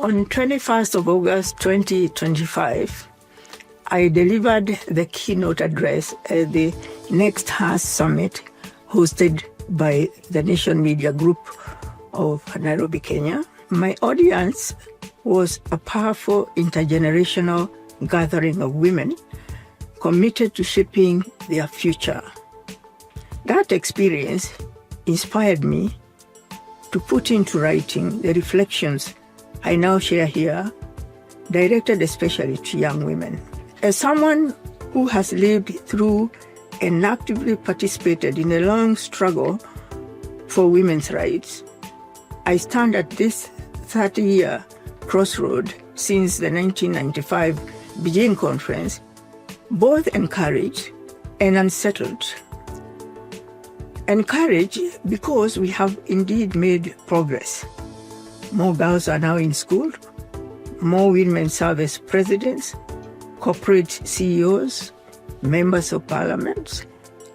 On 21st of August 2025, I delivered the keynote address at the Next House Summit hosted by the Nation Media Group of Nairobi, Kenya. My audience was a powerful intergenerational gathering of women committed to shaping their future. That experience inspired me to put into writing the reflections I now share here, directed especially to young women. As someone who has lived through and actively participated in a long struggle for women's rights, I stand at this 30-year crossroad since the 1995 Beijing conference, both encouraged and unsettled. Encouraged because we have indeed made progress. More girls are now in school, more women serve as presidents, corporate CEOs, members of parliament,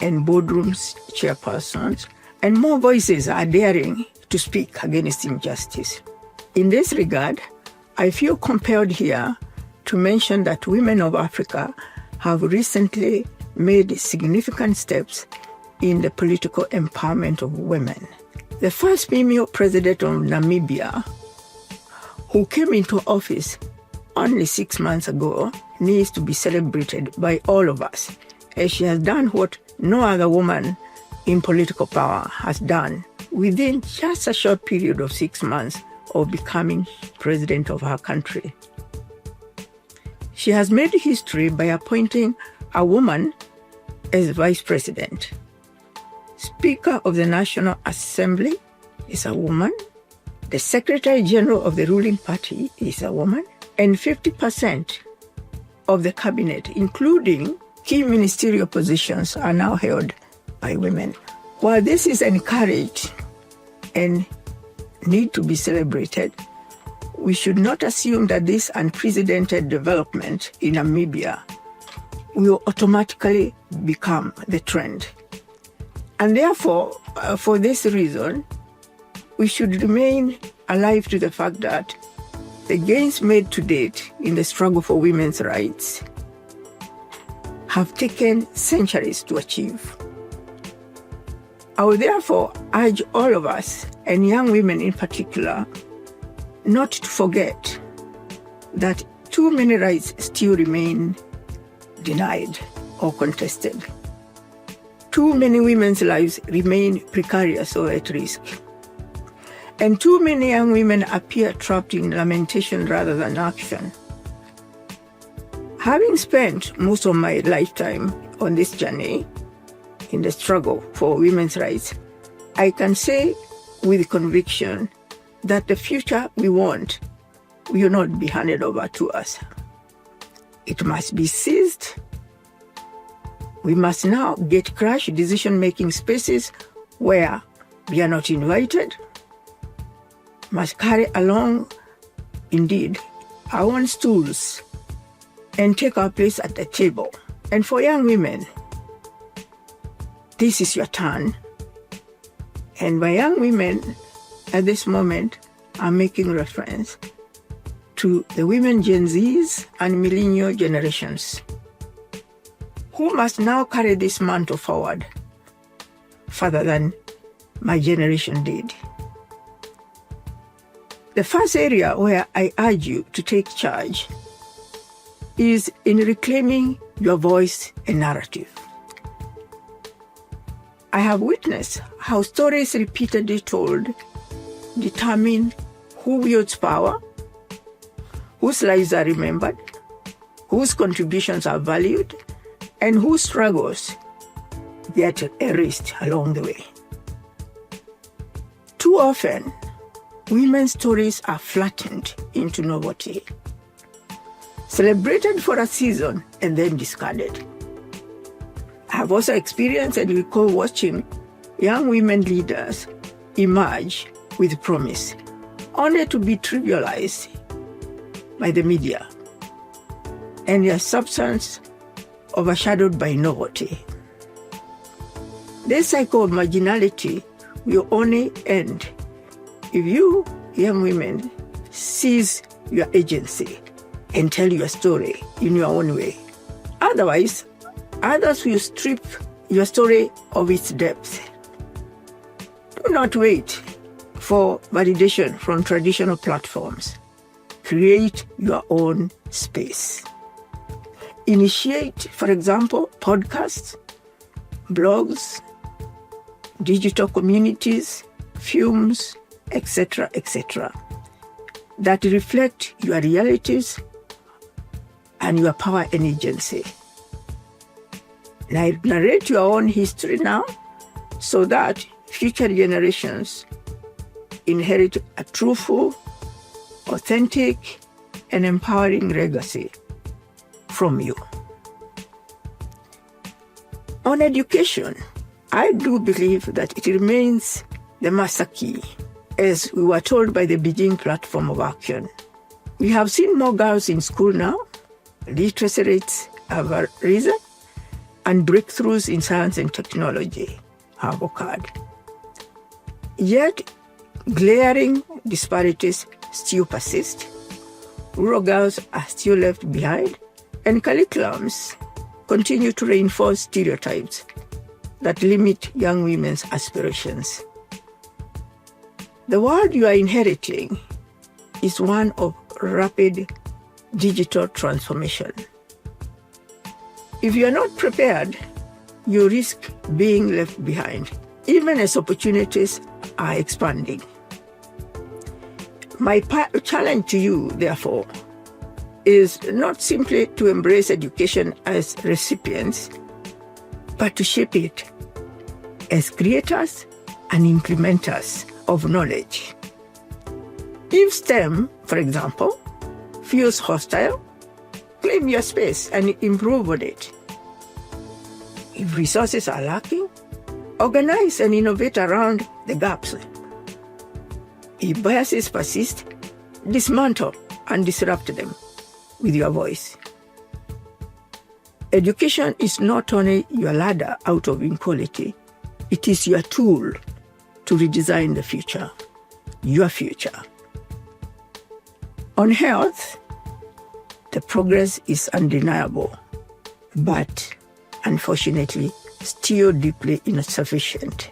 and boardrooms chairpersons, and more voices are daring to speak against injustice. In this regard, I feel compelled here to mention that women of Africa have recently made significant steps in the political empowerment of women. The first female president of Namibia, who came into office only 6 months ago, needs to be celebrated by all of us, as she has done what no other woman in political power has done within just a short period of 6 months of becoming president of her country. She has made history by appointing a woman as vice president. Speaker of the National Assembly is a woman. The Secretary General of the ruling party is a woman. And 50% of the cabinet, including key ministerial positions, are now held by women. While this is encouraged and need to be celebrated, we should not assume that this unprecedented development in Namibia will automatically become the trend. And therefore, for this reason, we should remain alive to the fact that the gains made to date in the struggle for women's rights have taken centuries to achieve. I would therefore urge all of us, and young women in particular, not to forget that too many rights still remain denied or contested. Too many women's lives remain precarious or at risk. And too many young women appear trapped in lamentation rather than action. Having spent most of my lifetime on this journey in the struggle for women's rights, I can say with conviction that the future we want will not be handed over to us. It must be seized. We must now get crash decision-making spaces where we are not invited, must carry along, indeed, our own stools and take our place at the table. And for young women, this is your turn. And by young women, at this moment, I'm making reference to the women Gen Zs and millennial generations, who must now carry this mantle forward further than my generation did. The first area where I urge you to take charge is in reclaiming your voice and narrative. I have witnessed how stories repeatedly told determine who wields power, whose lives are remembered, whose contributions are valued, and whose struggles get erased along the way. Too often, women's stories are flattened into novelty, celebrated for a season and then discarded. I have also experienced and recall watching young women leaders emerge with promise, only to be trivialized by the media and their substance overshadowed by novelty. This cycle of marginality will only end if you, young women, seize your agency and tell your story in your own way. Otherwise, others will strip your story of its depth. Do not wait for validation from traditional platforms. Create your own space. Initiate, for example, podcasts, blogs, digital communities, films, etc., that reflect your realities and your power and agency. Narrate your own history now so that future generations inherit a truthful, authentic, and empowering legacy from you. On education, I do believe that it remains the master key, as we were told by the Beijing Platform of Action. We have seen more girls in school now, literacy rates have risen, and breakthroughs in science and technology have occurred. Yet, glaring disparities still persist. Rural girls are still left behind, and curriculums continue to reinforce stereotypes that limit young women's aspirations. The world you are inheriting is one of rapid digital transformation. If you are not prepared, you risk being left behind, even as opportunities are expanding. My challenge to you, therefore, is not simply to embrace education as recipients, but to shape it as creators and implementers of knowledge. If STEM, for example, feels hostile, claim your space and improve on it. If resources are lacking, organize and innovate around the gaps. If biases persist, dismantle and disrupt them with your voice. Education is not only your ladder out of inequality, it is your tool to redesign the future, your future. On health, the progress is undeniable, but unfortunately, still deeply insufficient.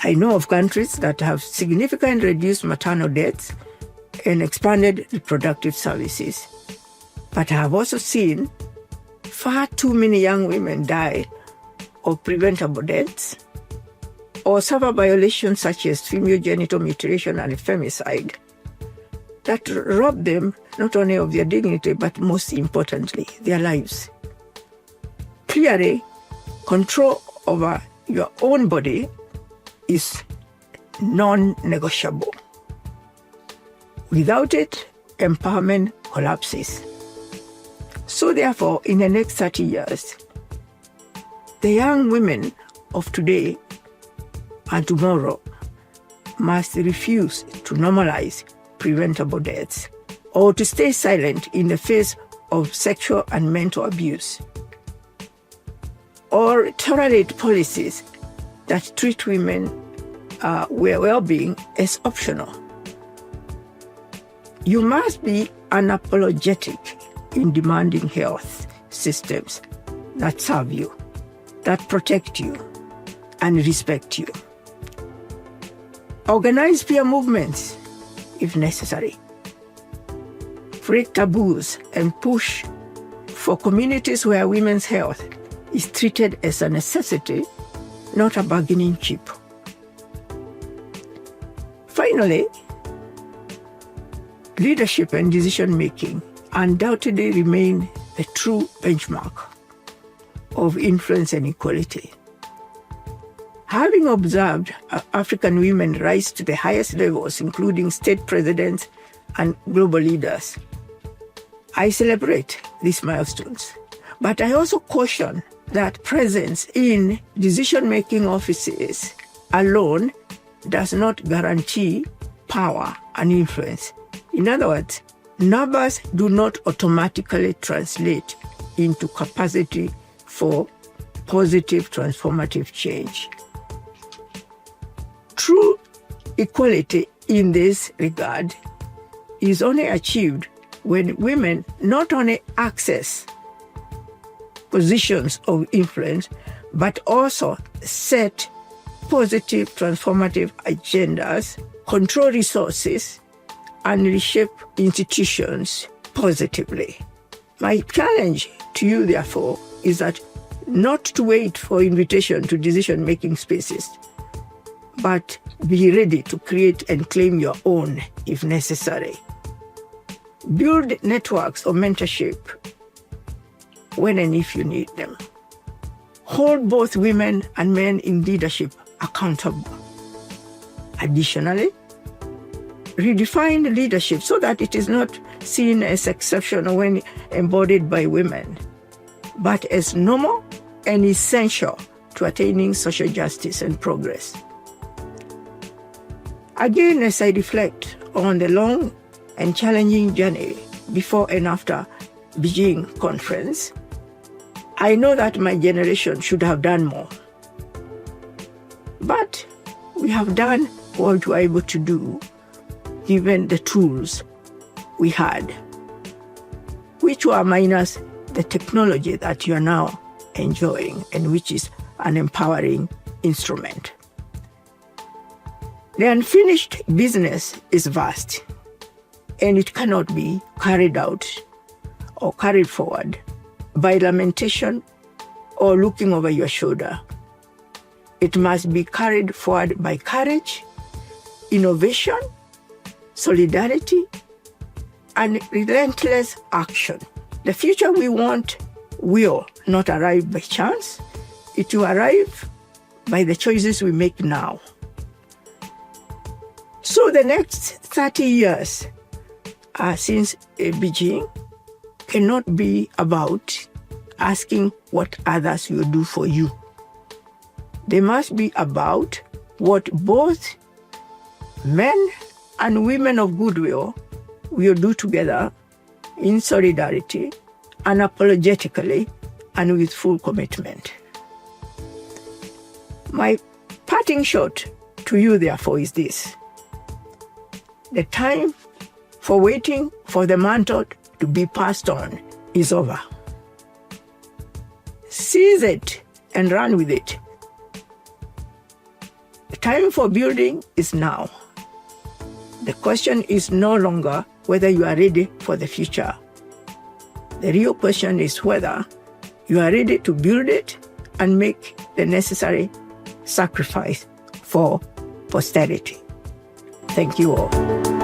I know of countries that have significantly reduced maternal deaths and expanded reproductive services, but I have also seen far too many young women die of preventable deaths or suffer violations such as female genital mutilation and femicide that rob them not only of their dignity, but most importantly, their lives. Clearly, control over your own body is non-negotiable. Without it, empowerment collapses. So therefore, in the next 30 years, the young women of today and tomorrow must refuse to normalize preventable deaths or to stay silent in the face of sexual and mental abuse, or tolerate policies that treat women well-being as optional. You must be unapologetic in demanding health systems that serve you, that protect you, and respect you. Organize peer movements if necessary. Break taboos and push for communities where women's health is treated as a necessity, not a bargaining chip. Finally, leadership and decision-making undoubtedly remain the true benchmark of influence and equality. Having observed African women rise to the highest levels, including state presidents and global leaders, I celebrate these milestones. But I also caution that presence in decision-making offices alone does not guarantee power and influence. In other words, numbers do not automatically translate into capacity for positive transformative change. True equality in this regard is only achieved when women not only access positions of influence, but also set positive transformative agendas, control resources, and reshape institutions positively. My challenge to you, therefore, is that not to wait for invitation to decision-making spaces, but be ready to create and claim your own if necessary. Build networks of mentorship when and if you need them. Hold both women and men in leadership accountable. Additionally, redefine leadership so that it is not seen as exceptional when embodied by women, but as normal and essential to attaining social justice and progress. Again, as I reflect on the long and challenging journey before and after Beijing conference, I know that my generation should have done more. But we have done what we were able to do, given the tools we had, which were minus the technology that you are now enjoying and which is an empowering instrument. The unfinished business is vast, and it cannot be carried out or carried forward by lamentation or looking over your shoulder. It must be carried forward by courage, innovation, solidarity, and relentless action. The future we want will not arrive by chance. It will arrive by the choices we make now. So the next 30 years since Beijing cannot be about asking what others will do for you. They must be about what both men and women of goodwill will do together in solidarity, unapologetically, and with full commitment. My parting shot to you, therefore, is this. The time for waiting for the mantle to be passed on is over. Seize it and run with it. The time for building is now. The question is no longer whether you are ready for the future. The real question is whether you are ready to build it and make the necessary sacrifice for posterity. Thank you all.